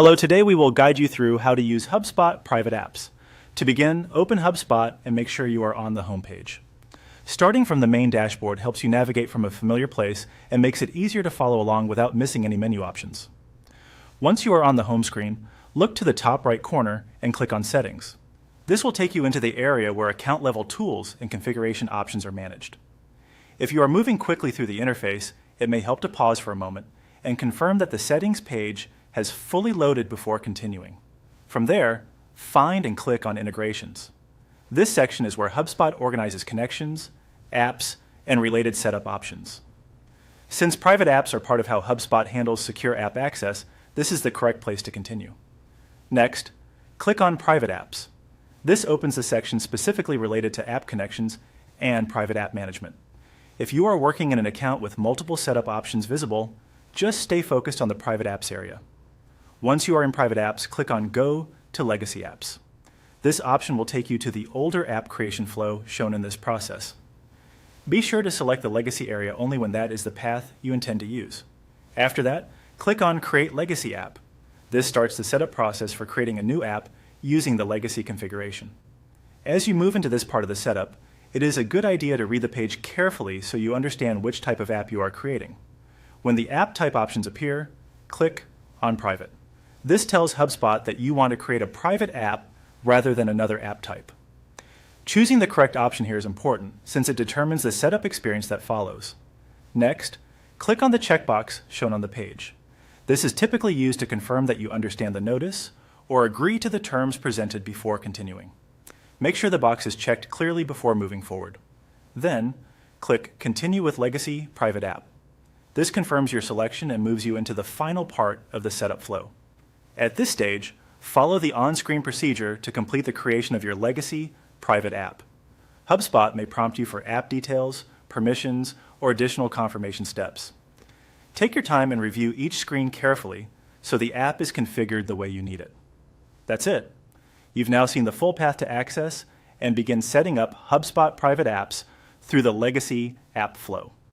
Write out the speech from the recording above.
Hello, today we will guide you through how to use HubSpot Private Apps. To begin, open HubSpot and make sure you are on the home page. Starting from the main dashboard helps you navigate from a familiar place and makes it easier to follow along without missing any menu options. Once you are on the home screen, look to the top right corner and click on Settings. This will take you into the area where account-level tools and configuration options are managed. If you are moving quickly through the interface, it may help to pause for a moment and confirm that the Settings page has fully loaded before continuing. From there, find and click on Integrations. This section is where HubSpot organizes connections, apps, and related setup options. Since private apps are part of how HubSpot handles secure app access, this is the correct place to continue. Next, click on Private Apps. This opens the section specifically related to app connections and private app management. If you are working in an account with multiple setup options visible, just stay focused on the Private Apps area. Once you are in Private Apps, click on Go to Legacy Apps. This option will take you to the older app creation flow shown in this process. Be sure to select the legacy area only when that is the path you intend to use. After that, click on Create Legacy App. This starts the setup process for creating a new app using the legacy configuration. As you move into this part of the setup, it is a good idea to read the page carefully so you understand which type of app you are creating. When the app type options appear, click on Private. This tells HubSpot that you want to create a private app rather than another app type. Choosing the correct option here is important since it determines the setup experience that follows. Next, click on the checkbox shown on the page. This is typically used to confirm that you understand the notice or agree to the terms presented before continuing. Make sure the box is checked clearly before moving forward. Then, click Continue with Legacy Private App. This confirms your selection and moves you into the final part of the setup flow. At this stage, follow the on-screen procedure to complete the creation of your legacy private app. HubSpot may prompt you for app details, permissions, or additional confirmation steps. Take your time and review each screen carefully so the app is configured the way you need it. That's it. You've now seen the full path to access and begin setting up HubSpot Private Apps through the legacy app flow.